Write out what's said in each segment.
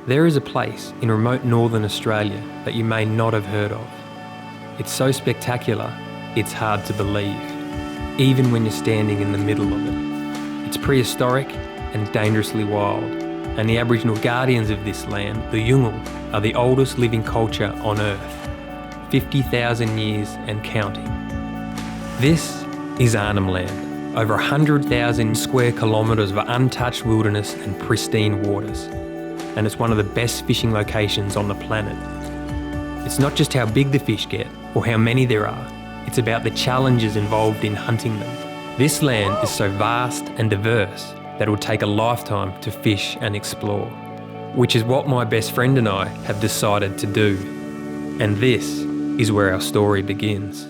There is a place in remote northern Australia that you may not have heard of. It's so spectacular, it's hard to believe, even when you're standing in the middle of it. It's prehistoric and dangerously wild, and the Aboriginal guardians of this land, the Yolngu, are the oldest living culture on Earth, 50,000 years and counting. This is Arnhem Land, over 100,000 square kilometres of untouched wilderness and pristine waters, and it's one of the best fishing locations on the planet. It's not just how big the fish get or how many there are, it's about the challenges involved in hunting them. This land is so vast and diverse that it would take a lifetime to fish and explore, which is what my best friend and I have decided to do. And this is where our story begins.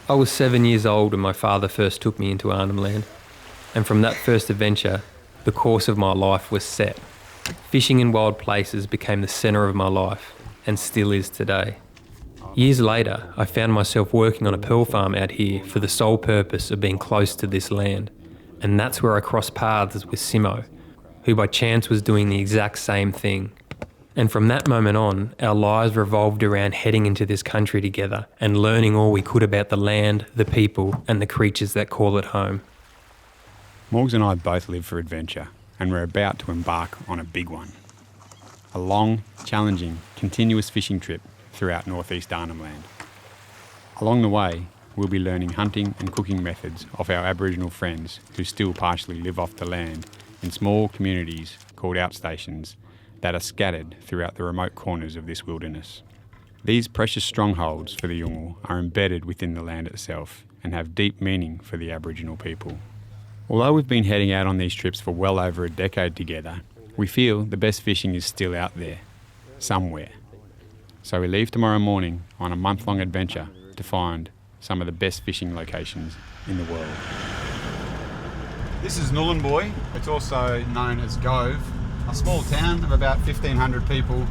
I was 7 years old when my father first took me into Arnhem Land, and from that first adventure, the course of my life was set. Fishing in wild places became the centre of my life, and still is today. Years later, I found myself working on a pearl farm out here for the sole purpose of being close to this land, and that's where I crossed paths with Simmo, who by chance was doing the exact same thing. And from that moment on, our lives revolved around heading into this country together and learning all we could about the land, the people, and the creatures that call it home. Morgs and I both live for adventure, and we're about to embark on a big one. A long, challenging, continuous fishing trip throughout northeast Arnhem Land. Along the way, we'll be learning hunting and cooking methods of our Aboriginal friends who still partially live off the land in small communities called outstations that are scattered throughout the remote corners of this wilderness. These precious strongholds for the Yolngu are embedded within the land itself and have deep meaning for the Aboriginal people. Although we've been heading out on these trips for well over a decade together, we feel the best fishing is still out there, somewhere. So we leave tomorrow morning on a month-long adventure to find some of the best fishing locations in the world. This is Nhulunbuy. It's also known as Gove, a small town of about 1,500 people.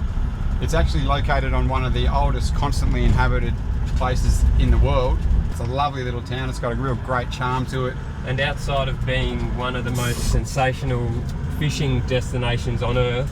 It's actually located on one of the oldest constantly inhabited places in the world. It's a lovely little town. It's got a real great charm to it. And outside of being one of the most sensational fishing destinations on Earth,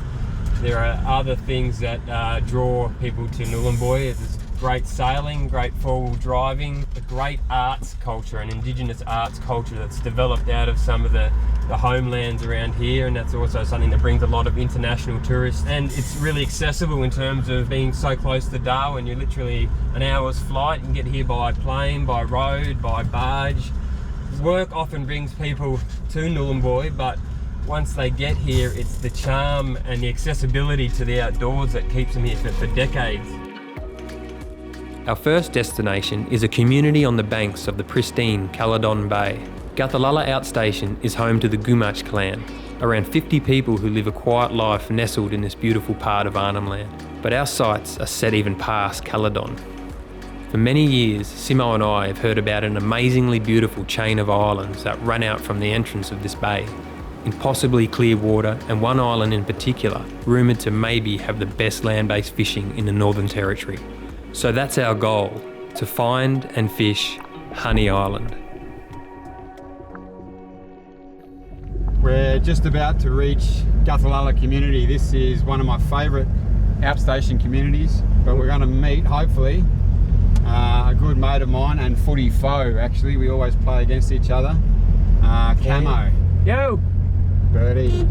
there are other things that draw people to Nhulunbuy. There's great sailing, great four-wheel driving, a great arts culture, an Indigenous arts culture that's developed out of some of the homelands around here, and that's also something that brings a lot of international tourists. And it's really accessible in terms of being so close to Darwin. You're literally an hour's flight. You can get here by plane, by road, by barge. Work often brings people to Nhulunbuy, but once they get here, it's the charm and the accessibility to the outdoors that keeps them here for decades. Our first destination is a community on the banks of the pristine Arnam Bay. Galala Outstation is home to the Gumatj clan, around 50 people who live a quiet life nestled in this beautiful part of Arnhem Land. But our sights are set even past Caledon. For many years, Simmo and I have heard about an amazingly beautiful chain of islands that run out from the entrance of this bay. Impossibly clear water, and one island in particular, rumoured to maybe have the best land-based fishing in the Northern Territory. So that's our goal, to find and fish Honey Island. We're just about to reach Galala community. This is one of my favourite outstation communities, but we're going to meet, hopefully, a good mate of mine and footy foe, actually. We always play against each other. Camo. Yo! Birdie.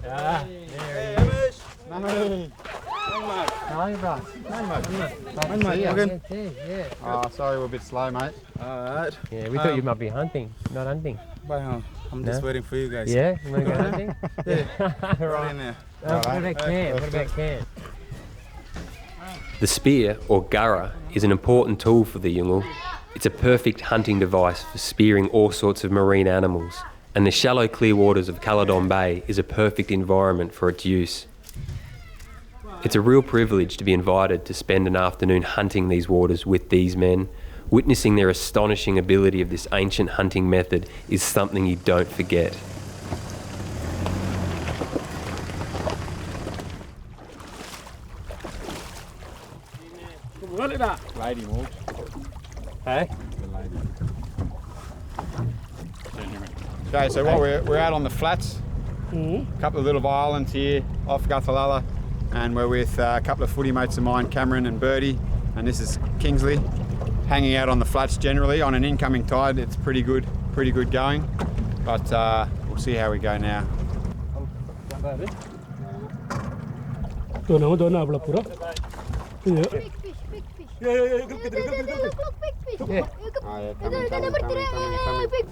There he is. How are you, bro? Oh, sorry, we're a bit slow, mate. Alright. Yeah, we thought you might be hunting, not hunting. Well, I'm just waiting for you guys. Yeah? You want to go hunting? Yeah. Right in there. What about camp? What about camp? The spear, or gurra, is an important tool for the Yolngu. It's a perfect hunting device for spearing all sorts of marine animals, and the shallow clear waters of Arnam Bay is a perfect environment for its use. It's a real privilege to be invited to spend an afternoon hunting these waters with these men. Witnessing their astonishing ability of this ancient hunting method is something you don't forget. Lady walks. Hey? Okay, so what we're out on the flats, a couple of little islands here off Galala, and we're with a couple of footy mates of mine, Cameron and Birdie, and this is Kingsley, hanging out on the flats generally. On an incoming tide, it's pretty good going, but we'll see how we go now. Big fish. Yeah.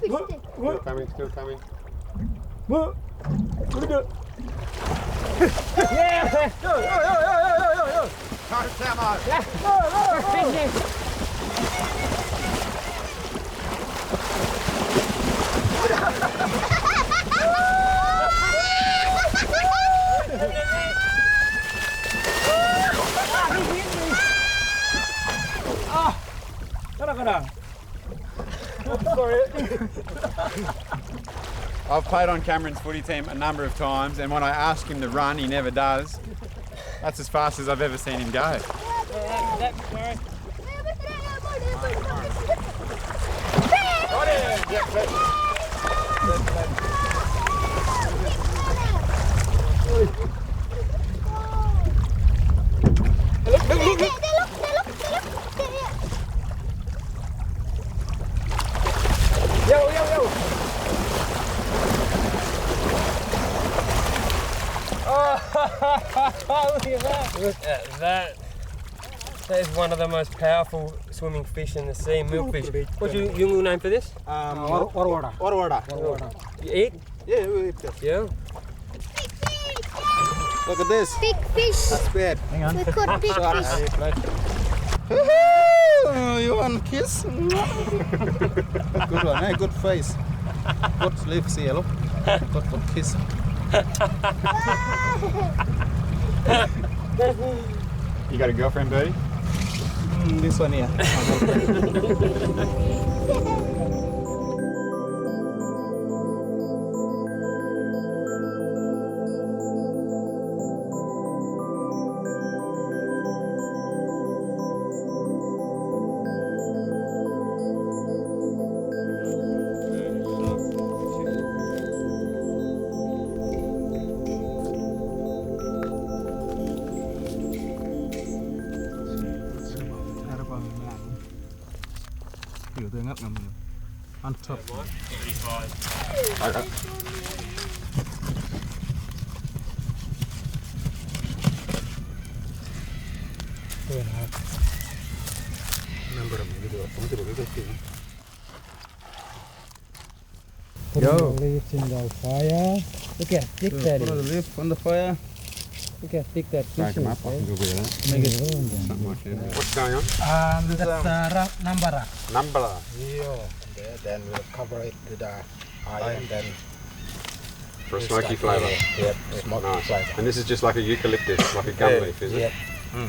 Look, big fish. Still coming. Yeah! I've played on Cameron's footy team a number of times, and when I ask him to run, he never does. That's as fast as I've ever seen him go. Look at that. That is one of the most powerful swimming fish in the sea, milkfish. What's your Yungu name for this? Orwada. You eat? Yeah, we eat this. Yeah. Look at this. Big fish. That's bad. We caught big fish. You want to kiss? Good one, eh? Good face. Good lips here, look. Good for kiss. You got a girlfriend, Birdie? This one here. On top. Yo. Leaves in the fire. Look how thick that Put the is. leaf on the fire. Look how thick that Break fish them is. up, I can go with that. Make it Something like that. What's going on? that's nambara. Numbala. Then we'll cover it with the iron, then For a smoky flavour. Yep, smoky Nice. flavour. And this is just like a eucalyptus, like a gum Yeah. leaf, is it? Yep.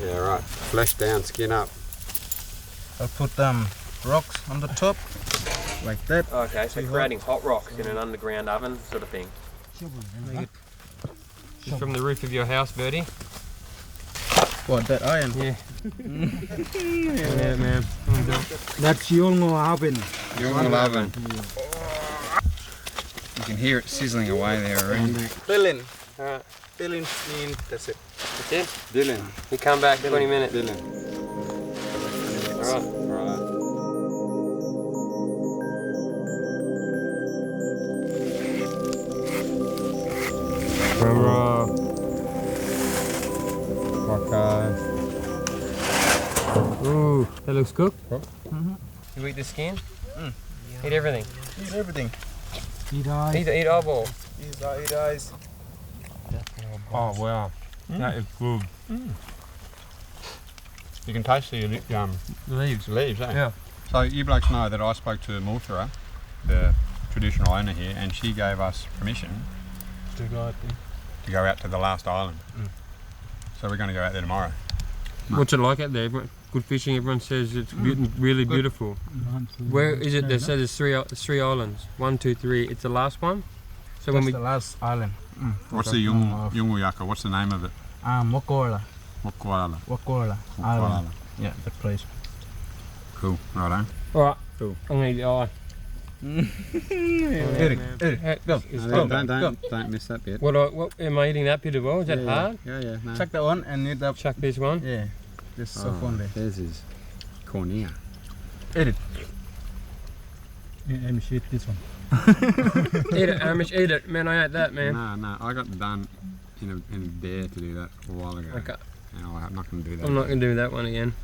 Yeah, right. Flesh down, skin up. I'll put rocks on the top, like that. Okay, so creating hot rocks in an underground oven sort of thing. Just from the roof of your house, Birdie. What, that iron? Yeah. Yeah, man. That's Jung oven. You're oven. You can hear it sizzling away there already. Dylan. Alright. Dylan mean that's it. That's it. Dylan. You come back 20 minutes. Dylan. Alright. Alright. Ooh, that looks cooked. You eat the skin? Eat everything. Eat everything. Eat eyeball. Eat eyes. Oh, wow. That is good. You can taste the Leaves. leaves, eh? Yeah. So you blokes know that I spoke to Multhera, the traditional owner here, and she gave us permission To go to go out to the last island. So we're going to go out there tomorrow. What's it like out there? Good fishing. Everyone says it's really beautiful. Where is it? They said there's three islands. 1, 2, 3. It's the last one. So when That's we the last island. What's the Nhulunbuy? What's the name of it? Wakola. Wakola. Island. Yeah, that place. Cool. Righto. all right. Cool. I'm gonna eat the eye. Eric, go. Don't miss that bit. What am I eating that bit of oil? Is that hard? Yeah. No. Check that one and eat up. Chuck this one. Yeah, this is so fun there. There's his cornea. Eat it. Let me shoot this one. Eat it, Hamish. Eat it, man. I ate that, man. No. I got done in a bear to do that a while ago. Okay. And I'm not going to do that. I'm not gonna do that one again.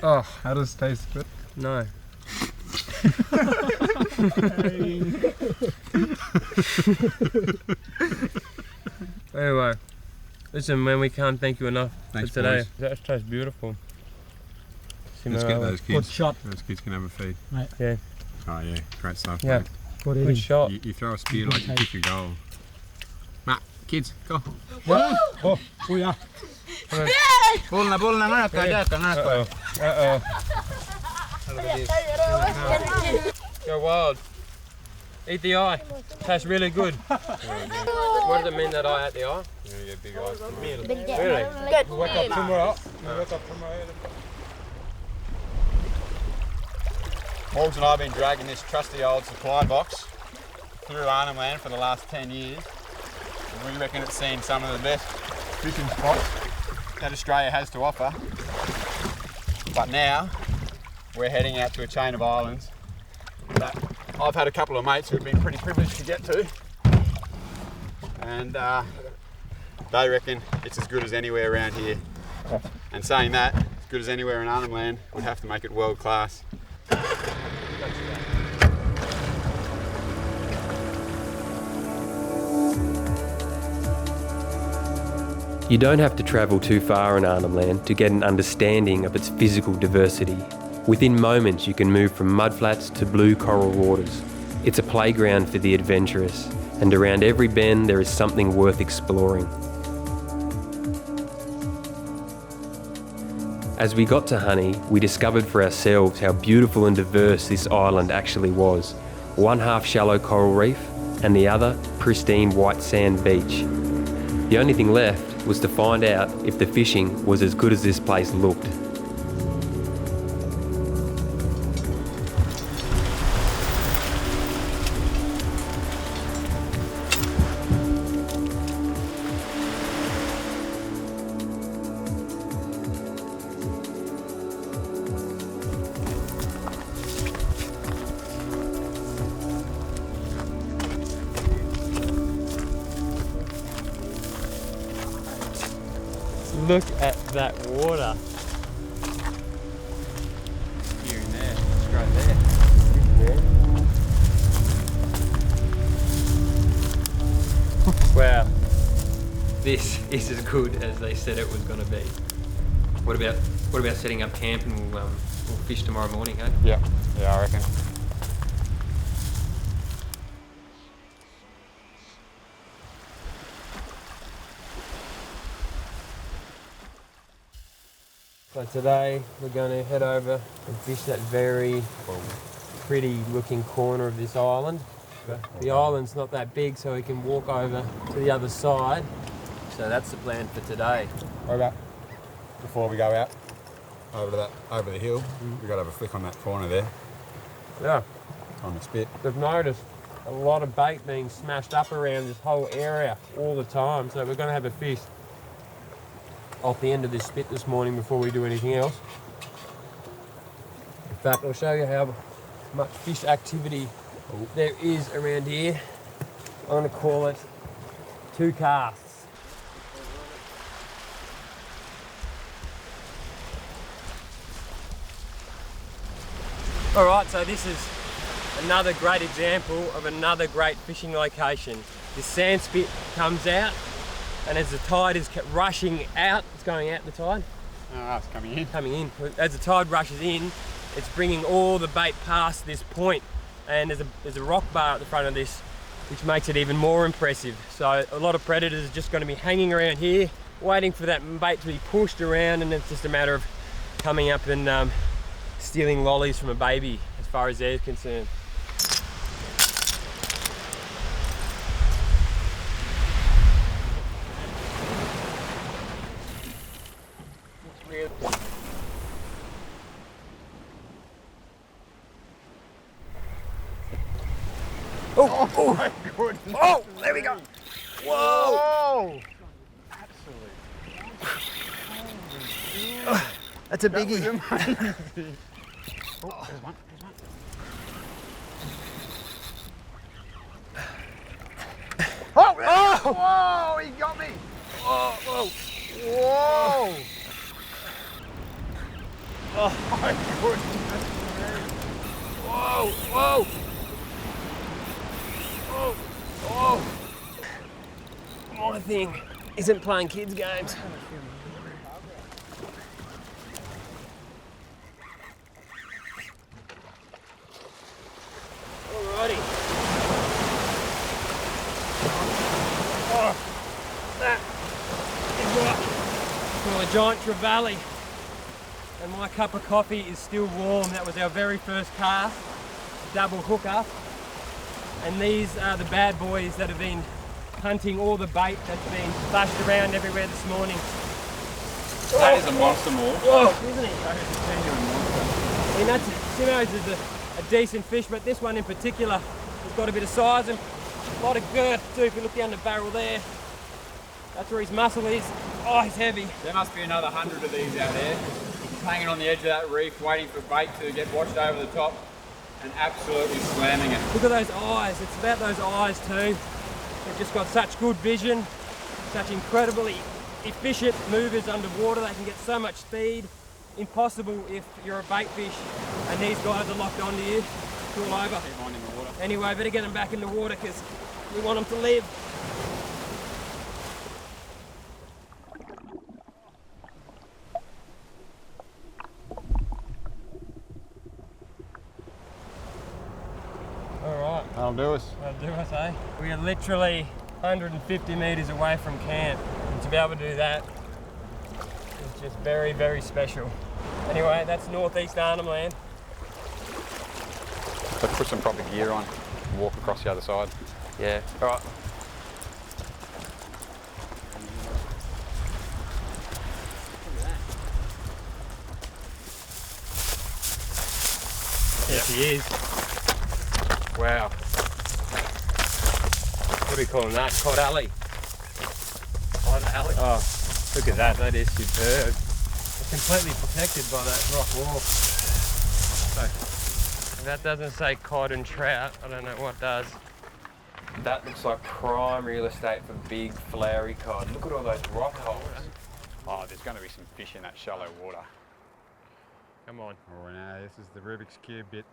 Oh How does it taste? Good? no. Anyway, listen, man, we can't thank you enough Thanks, for today. boys. That tastes beautiful. Let's get those Good kids. shot. Those kids can have a feed. Yeah, Oh yeah, great stuff. yeah, mate. Good good eating. shot. You throw a spear like you kick a goal. Matt, kids, go. Oh, yeah. Pull na nga, kaya ka nga. Uh-oh. Go wild. Eat the eye. Tastes really good. What does it mean that I ate the eye? You're gonna get big eyes. Really? Wake up tomorrow. Morgs and I have been dragging this trusty old supply box through Arnhem Land for the last 10 years. And we reckon it's seen some of the best fishing spots that Australia has to offer. But now we're heading out to a chain of islands that I've had a couple of mates who've been pretty privileged to get to. And they reckon it's as good as anywhere around here. And saying that, as good as anywhere in Arnhem Land would have to make it world class. You don't have to travel too far in Arnhem Land to get an understanding of its physical diversity. Within moments you can move from mudflats to blue coral waters. It's a playground for the adventurous, and around every bend there is something worth exploring. As we got to Honey, we discovered for ourselves how beautiful and diverse this island actually was. One half shallow coral reef and the other pristine white sand beach. The only thing left was to find out if the fishing was as good as this place looked. Look at that water. Here and there, straight there. Wow. This is as good as they said it was going to be. What about setting up camp and we'll fish tomorrow morning, eh? Yeah, I reckon. So today we're going to head over and fish that very pretty looking corner of this island. The island's not that big, so we can walk over to the other side. So that's the plan for today. What about before we go out over the hill? We've got to have a flick on that corner there Yeah, on the spit. we've noticed a lot of bait being smashed up around this whole area all the time. So we're going to have a fish off the end of this spit this morning before we do anything else. In fact, I'll show you how much fish activity there is around here. I'm going to call it 2 casts. All right, so this is another great example of another great fishing location. This sand spit comes out, and as the tide is rushing out, it's going out the tide. Oh, it's coming in. Coming in. As the tide rushes in, it's bringing all the bait past this point. and there's a rock bar at the front of this, which makes it even more impressive. So a lot of predators are just going to be hanging around here, waiting for that bait to be pushed around, and it's just a matter of coming up and stealing lollies from a baby as far as they're concerned. Oh my goodness. Oh, there we go. Whoa! That's a biggie. Oh, there's one. Oh! Whoa! He got me! Whoa. Whoa! Oh my goodness! Whoa. My thing isn't playing kids' games. Alrighty. Oh, that is what I call a giant trevally. And my cup of coffee is still warm. That was our very first cast, double hookup. And these are the bad boys that have been hunting all the bait that's been flashed around everywhere this morning. That is a monster morph. Whoa, isn't he? That is a genuine monster. I mean, that's Simmo's is a decent fish, but this one in particular has got a bit of size and a lot of girth too. If you look down the barrel there, that's where his muscle is. Oh, he's heavy. There must be another 100 of these out there. He's hanging on the edge of that reef, waiting for bait to get washed over the top and absolutely slamming it. Look at those eyes. It's about those eyes too. They've just got such good vision, such incredibly efficient movers underwater. They can get so much speed. Impossible if you're a bait fish and these guys are locked onto you. It's all over. Keep on in the water. Anyway, better get them back in the water because we want them to live. Alright, That'll do us. that'll do us, eh? We are literally 150 metres away from camp, and to be able to do that is just very, very special. Anyway, that's northeast Arnhem Land. Let's put some proper gear on and walk across the other side. Yeah. All right. Yes, he is. Wow. What are we calling that? Cod Alley. Cod Alley. Oh, look at that. That is superb. It's completely protected by that rock wall. So, if that doesn't say cod and trout, I don't know what does. That looks like prime real estate for big flowery cod. Look at all those rock holes. Oh, there's going to be some fish in that shallow water. Come on. Oh no, this is the Rubik's Cube bit.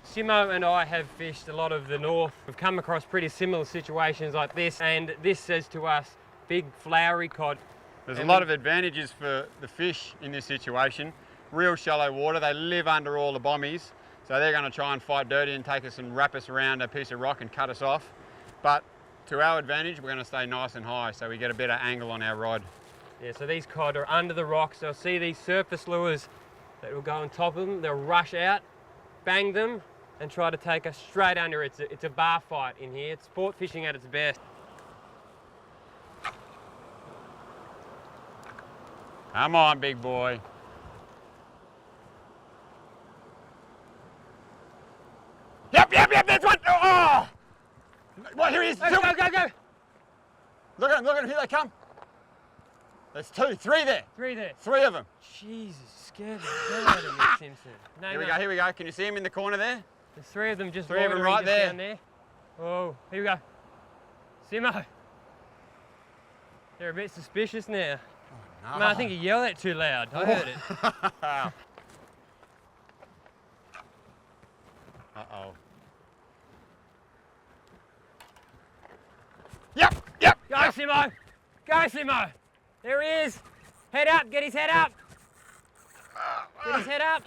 Simmo and I have fished a lot of the north. We've come across pretty similar situations like this, and this says to us, big flowery cod. There's a lot of advantages for the fish in this situation. Real shallow water, they live under all the bommies, so they're going to try and fight dirty and take us and wrap us around a piece of rock and cut us off. But to our advantage, we're going to stay nice and high, so we get a better angle on our rod. Yeah, so these cod are under the rocks. They'll see these surface lures that will go on top of them. They'll rush out, bang them, and try to take us straight under. It's a bar fight in here. It's sport fishing at its best. Come on, big boy. Yep, there's one. Oh! Well, here he is. Go, go, go, go. Look at him, here they come. There's three there. Three there. Three of them. Jesus, scared the hell out of me, Simpson. No, Here we no. go, here we go. Can you see him in the corner there? There's three of them just Three of them loitering right just there. down there. Oh, here we go. Simmo. They're a bit suspicious now. No. Man, I think you yelled at too loud. I heard it. Uh-oh. Yep. Go, Simmo. Go, Simmo. There he is. Head up. Get his head up. Get his head up.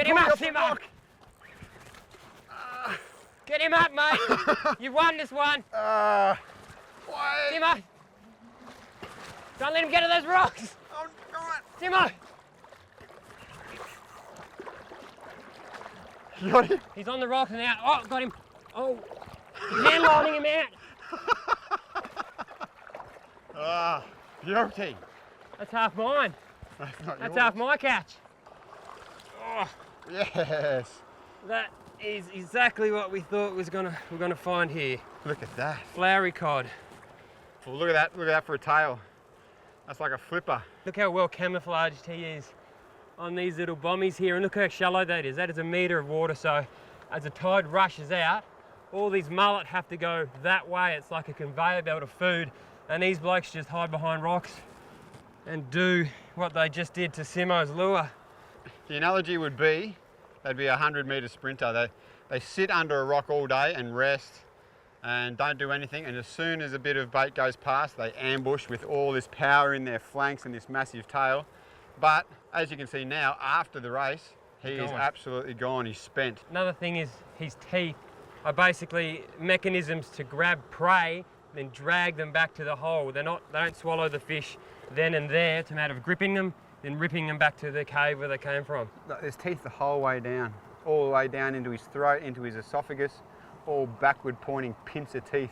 Get him up, Simmo! Get him up, mate! You won this one! Why? Simmo! Don't let him get to those rocks! Oh, God. Simmo! You got him? He's on the rocks now. Oh, got him. Oh, he's handlining him out. Ah, guilty. That's half mine. That's not That's yours. half my catch. Oh, Yes. that is exactly what we thought we're gonna find here. Look at that. Flowery cod. Well, look at that. Look at that for a tail. That's like a flipper. Look how well camouflaged he is on these little bommies here, and look how shallow that is. That is a metre of water, so as the tide rushes out, all these mullet have to go that way. It's like a conveyor belt of food, and these blokes just hide behind rocks and do what they just did to Simmo's lure. The analogy would be, they'd be a 100-metre sprinter. They sit under a rock all day and rest and don't do anything, and as soon as a bit of bait goes past, they ambush with all this power in their flanks and this massive tail. But as you can see now, after the race, he is Gone. absolutely gone. He's spent. Another thing is his teeth are basically mechanisms to grab prey, then drag them back to the hole. They don't swallow the fish then and there. It's a matter of gripping them, then ripping them back to the cave where they came from. There's teeth the whole way down, all the way down into his throat, into his esophagus, all backward pointing pincer teeth.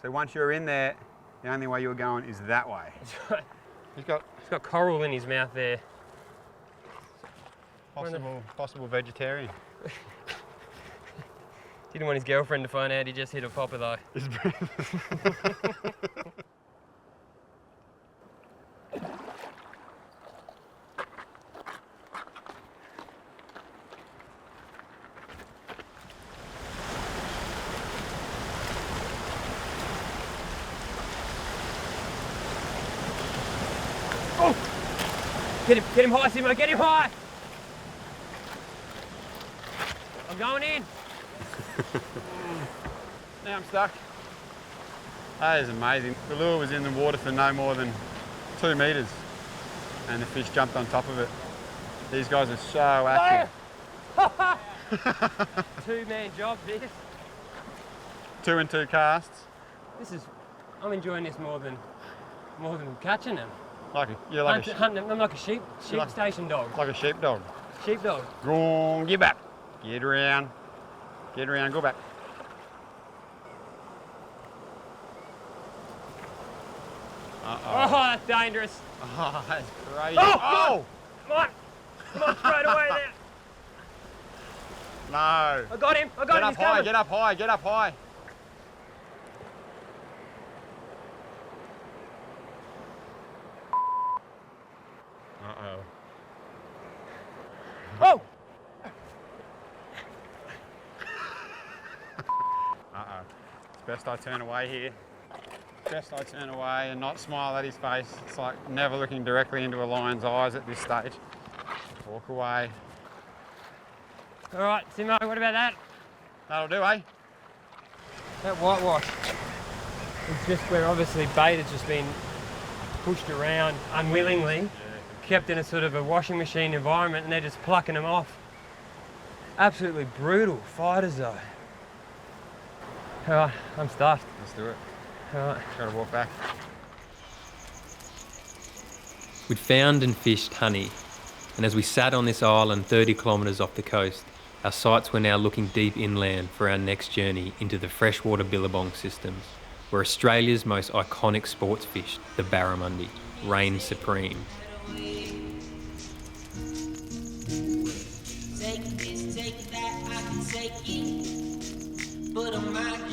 So once you're in there, the only way you're going is that way. He's got He's got coral in his mouth there. possible vegetarian. Didn't want his girlfriend to find out he just hit a popper though. Get him high, Simmo, get him high! I'm going in. Now I'm stuck. That is amazing. The lure was in the water for no more than 2 metres and the fish jumped on top of it. These guys are so active. Two-man job, this. 2 and 2 casts. I'm enjoying this more than catching them. You're like Hunting them, I'm like a sheep like- station dog. like a sheepdog. Sheepdog. Go on, get back. Get around, go back. Oh, that's dangerous. Oh, that's crazy. Oh! Come on, straight away there. No. I got him, Get up he's coming. high, get up high. Uh-oh. Oh! Uh-oh. It's best I turn away here. Best I turn away and not smile at his face. It's like never looking directly into a lion's eyes at this stage. Walk away. All right, Simmo, what about that? That'll do, eh? That whitewash. It's just where obviously bait has just been pushed around unwillingly, kept in a sort of a washing machine environment, and they're just plucking them off. Absolutely brutal fighters though. All right, I'm stuffed. Let's do it. All right. Gotta walk back. We'd found and fished honey, and as we sat on this island 30 kilometres off the coast, our sights were now looking deep inland for our next journey into the freshwater billabong systems, where Australia's most iconic sports fish, the barramundi, reign supreme. Take this, take that, I can take it. But I'm not